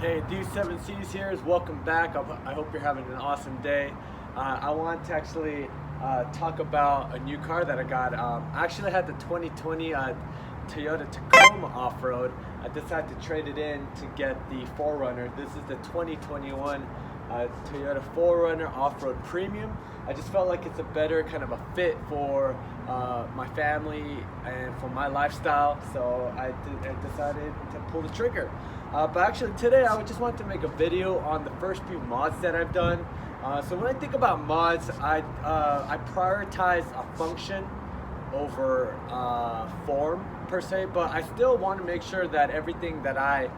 Hey, these 7Cs here is welcome back. I hope you're having an awesome day. I want to actually talk about a new car that I got. I actually had the 2020 Toyota Tacoma off-road. I decided to trade it in to get the 4Runner. This is the 2021 Toyota 4Runner off-road premium. I just felt like it's a better kind of a fit for my family and for my lifestyle, so I decided to pull the trigger. But actually today I just wanted to make a video on the first few mods that I've done. So when I think about mods, I prioritize a function over form per se, but I still want to make sure that everything that I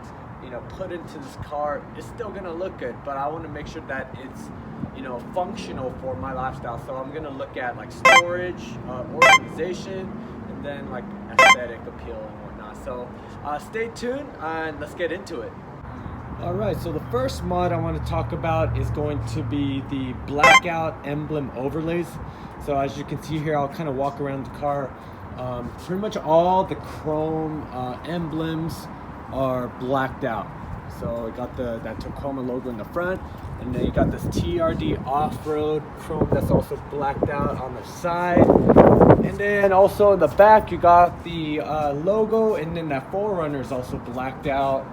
put into this car is still gonna look good, but I want to make sure that it's functional for my lifestyle. So I'm gonna look at like storage, organization, and then like aesthetic appeal and whatnot. So stay tuned and let's get into it. Alright, so the first mod I want to talk about is going to be the Blackout Emblem overlays. So as you can see here, I'll kind of walk around the car. Pretty much all the chrome emblems are blacked out. So I got that Tacoma logo in the front, and then you got this TRD off-road chrome that's also blacked out on the side. And then also in the back you got the logo, and then that 4Runner is also blacked out.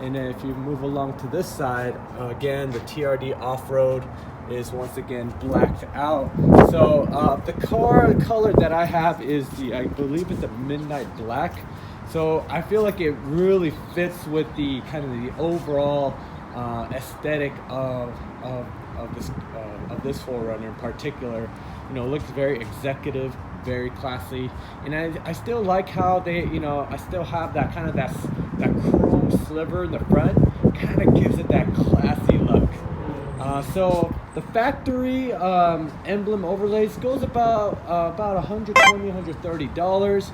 And then if you move along to this side, again the TRD off-road is once again blacked out. So the car color that I have is I believe it's a midnight black. So I feel like it really fits with the kind of the overall aesthetic of this 4Runner in particular. It looks very executive, very classy, and I still like how they, I still have that kind of that chrome sliver in the front. Kind of gives it that classy look. So the factory emblem overlays goes about $120, $130.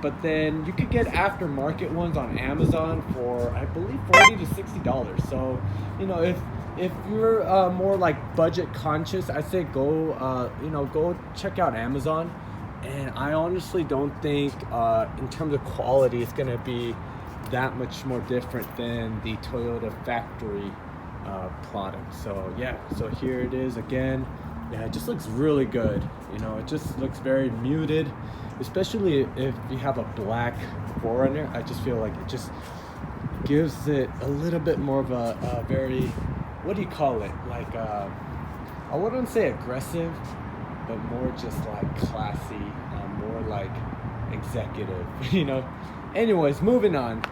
But then you could get aftermarket ones on Amazon for I believe $40 to $60. So if you're more like budget conscious, I say go check out Amazon. And I honestly don't think in terms of quality it's gonna be that much more different than the Toyota factory product. So yeah, so here it is again. Yeah, it just looks really good. It just looks very muted, especially if you have a black 4Runner. I just feel like it just gives it a little bit more of a very, what do you call it? Like I wouldn't say aggressive, but more just like classy, more like executive. Anyways, moving on.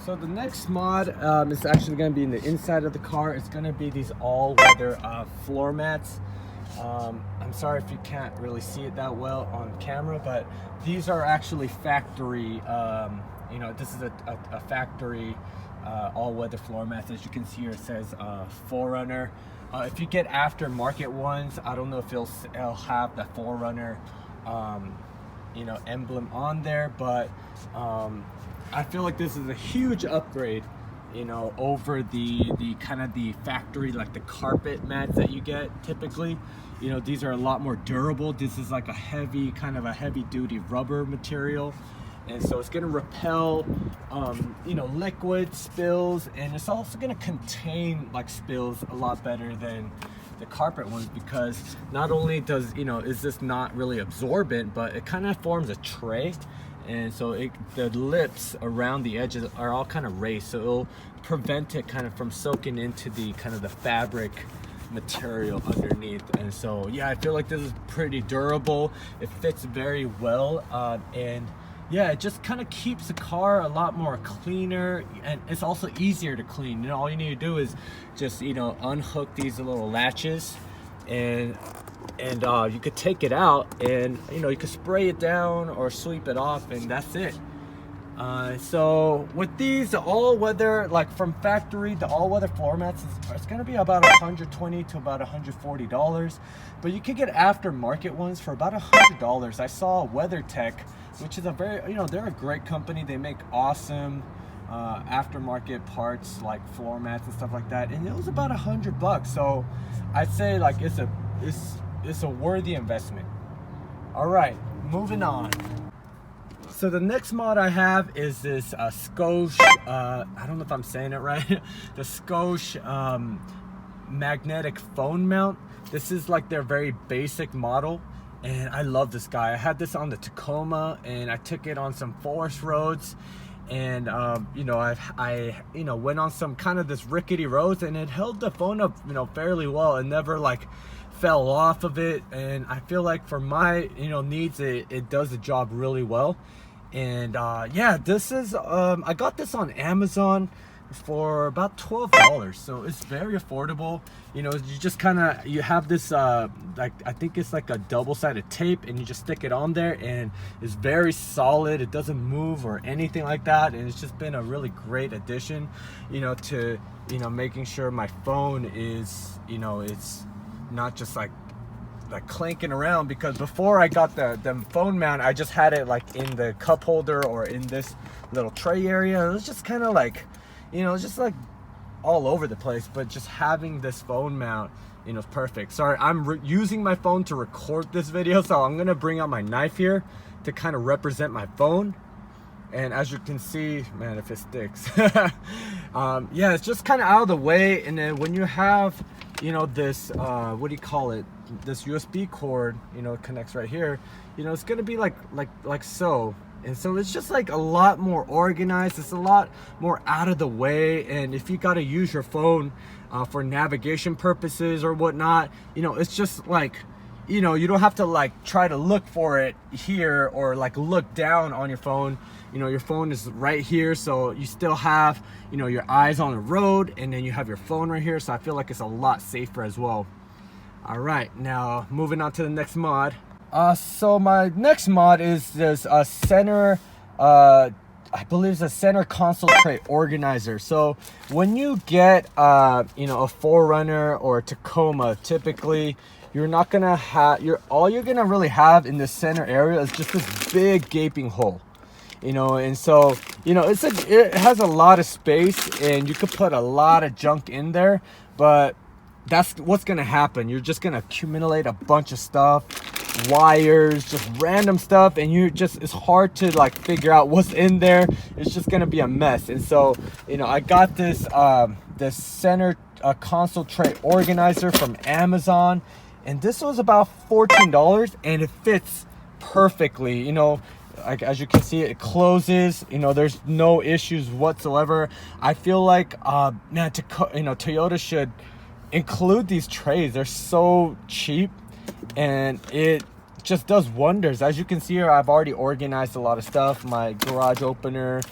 So the next mod is actually going to be in the inside of the car. It's going to be these all-weather floor mats. I'm sorry if you can't really see it that well on camera, but these are actually factory, this is a factory all-weather floor mat. As you can see here, it says 4Runner. If you get aftermarket ones, I don't know if it'll have the 4Runner emblem on there, but I feel like this is a huge upgrade over the kind of the factory, like the carpet mats that you get typically. These are a lot more durable. This is like a heavy duty rubber material, and so it's gonna repel liquid spills, and it's also gonna contain like spills a lot better than the carpet ones, because not only does is this not really absorbent, but it kind of forms a tray. And so the lips around the edges are all kind of raised, so it'll prevent it kind of from soaking into the kind of the fabric material underneath. And so yeah, I feel like this is pretty durable. It fits very well, and yeah, it just kind of keeps the car a lot more cleaner, and it's also easier to clean. All you need to do is just unhook these little latches, and you could take it out, and you could spray it down or sweep it off, and that's it. So with these all-weather, like from factory, the all-weather floor mats, it's going to be about $120 to about $140, but you could get aftermarket ones for about $100. I saw WeatherTech, which is a very, they're a great company. They make awesome aftermarket parts like floor mats and stuff like that, and it was about $100. So I'd say like it's a worthy investment. All right, moving on. So the next mod I have is this Scosche, I don't know if I'm saying it right, the Scosche magnetic phone mount. This is like their very basic model, and I love this guy. I had this on the Tacoma, and I took it on some forest roads, and you know, I went on some kind of this rickety roads, and it held the phone up, you know, fairly well. It never like fell off of it, and I feel like for my, you know, needs, it does the job really well. And yeah, this is I got this on Amazon for about $12, so it's very affordable. You know, you just kind of, you have this like, I think it's like a double-sided tape, and you just stick it on there, and it's very solid. It doesn't move or anything like that, and it's just been a really great addition, you know, to, you know, making sure my phone is, you know, it's not just like clanking around. Because before I got the phone mount, I just had it like in the cup holder or in this little tray area. It was just kind of like, you know, just like all over the place. But just having this phone mount, you know, is perfect. Sorry, I'm using my phone to record this video, so I'm gonna bring out my knife here to kind of represent my phone. And as you can see, man, if it sticks. Yeah, it's just kind of out of the way. And then when you have, you know, this what do you call it, this USB cord, you know, it connects right here, you know, it's gonna be like so. And so it's just like a lot more organized. It's a lot more out of the way. And if you got to use your phone for navigation purposes or whatnot, you know, it's just like, you know, you don't have to like try to look for it here or like look down on your phone. You know, your phone is right here, so you still have, you know, your eyes on the road, and then you have your phone right here. So I feel like it's a lot safer as well. All right, now moving on to the next mod. So my next mod is this center, I believe it's a center console tray organizer. So when you get, you know, a 4Runner or a Tacoma, typically you're not gonna have, all you're gonna really have in the center area is just this big gaping hole, you know. And so, you know, it has a lot of space, and you could put a lot of junk in there, but that's what's gonna happen. You're just gonna accumulate a bunch of stuff, wires, just random stuff, and it's hard to like figure out what's in there. It's just gonna be a mess. And so, you know, I got this this center console tray organizer from Amazon, and this was about $14, and it fits perfectly. You know, like as you can see, it closes. You know, there's no issues whatsoever. I feel like man, you know, Toyota should include these trays. They're so cheap, and it just does wonders. As you can see here, I've already organized a lot of stuff. My garage opener,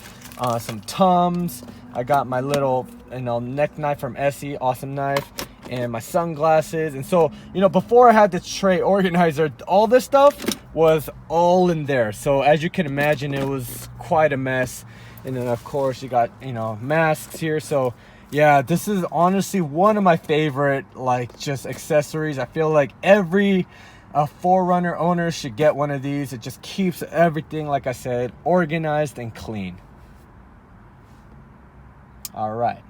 some Tums. I got my little, you know, neck knife from Essie, awesome knife, and my sunglasses. And so, you know, before I had this tray organizer, all this stuff was all in there. So as you can imagine, it was quite a mess. And then of course you got, you know, masks here. So yeah, this is honestly one of my favorite, like, just accessories. I feel like every 4Runner owner should get one of these. It just keeps everything, like I said, organized and clean. All right,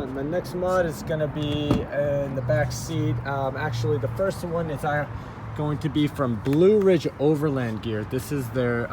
my next mod is gonna be in the back seat. Actually, the first one is going to be from Blue Ridge Overland gear. This is their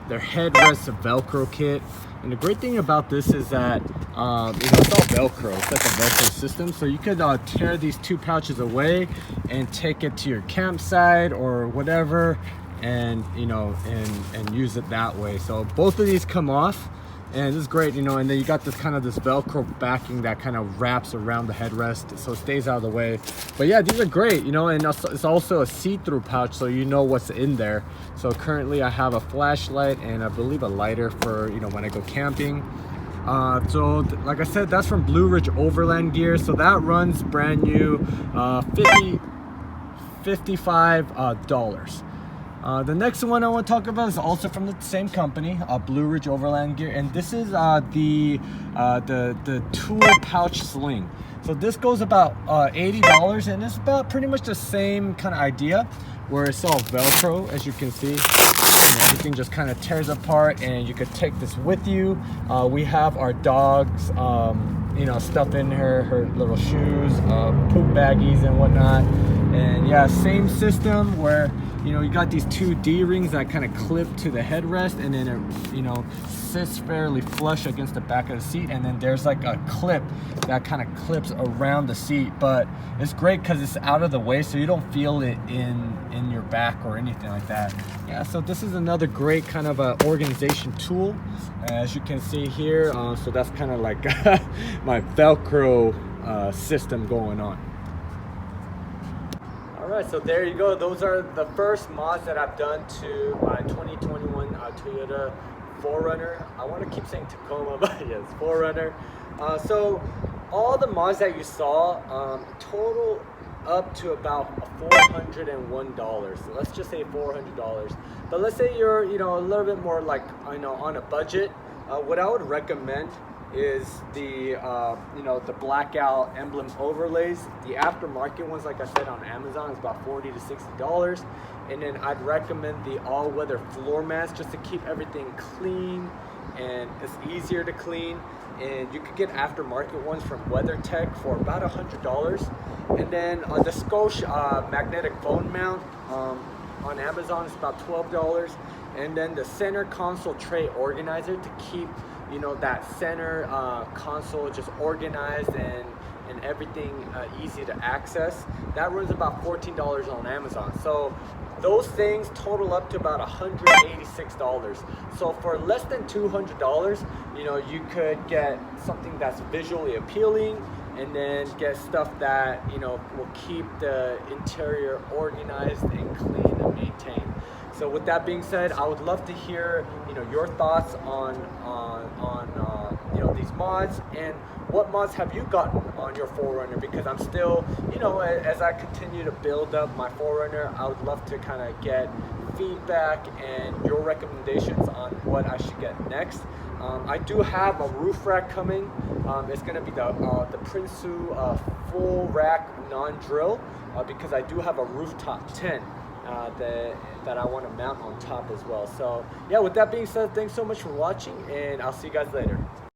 headrest Velcro kit. And the great thing about this is that you know, it's all Velcro. It's like a Velcro system, so you could tear these two pouches away and take it to your campsite or whatever, and you know, and use it that way. So both of these come off, and this is great, you know. And then you got this kind of this Velcro backing that kind of wraps around the headrest, so it stays out of the way. But yeah, these are great, you know. And it's also a see-through pouch, so you know what's in there. So currently I have a flashlight and I believe a lighter for, you know, when I go camping. So like I said, that's from Blue Ridge Overland gear. So that runs brand new, $55. The next one I want to talk about is also from the same company, Blue Ridge Overland gear, and this is the tool pouch sling. So this goes about $80, and it's about pretty much the same kind of idea, where it's all Velcro, as you can see. And everything just kind of tears apart, and you could take this with you. We have our dog's, you know, stuff in her little shoes, poop baggies and whatnot. And yeah, same system where, you got these two D-rings that kind of clip to the headrest, and then it, sits fairly flush against the back of the seat, and then there's like a clip that kind of clips around the seat. But it's great because it's out of the way, so you don't feel it in your back or anything like that. Yeah, so this is another great kind of organization tool, as you can see here. So that's kind of like my Velcro system going on. Alright, so there you go. Those are the first mods that I've done to my 2021 Toyota 4Runner. I want to keep saying Tacoma, but yes, 4Runner. So all the mods that you saw total up to about $401. So let's just say $400. But let's say you're a little bit more like on a budget. What I would recommend is the the Blackout Emblem overlays. The aftermarket ones, like I said, on Amazon is about $40 to $60. And then I'd recommend the all-weather floor mats just to keep everything clean, and it's easier to clean. And you could get aftermarket ones from WeatherTech for about $100. And then the Scosche magnetic phone mount on Amazon is about $12. And then the center console tray organizer to keep that center console just organized and everything easy to access. That runs about $14 on Amazon. So those things total up to about $186. So for less than $200, you could get something that's visually appealing, and then get stuff that will keep the interior organized and clean and maintained. So with that being said, I would love to hear your thoughts on these mods, and what mods have you gotten on your 4Runner, because I'm still as I continue to build up my 4Runner, I would love to kind of get feedback and your recommendations on what I should get next. I do have a roof rack coming. It's going to be the Prinsu full rack non-drill, because I do have a rooftop tent that I want to mount on top as well. So yeah, with that being said, thanks so much for watching, and I'll see you guys later.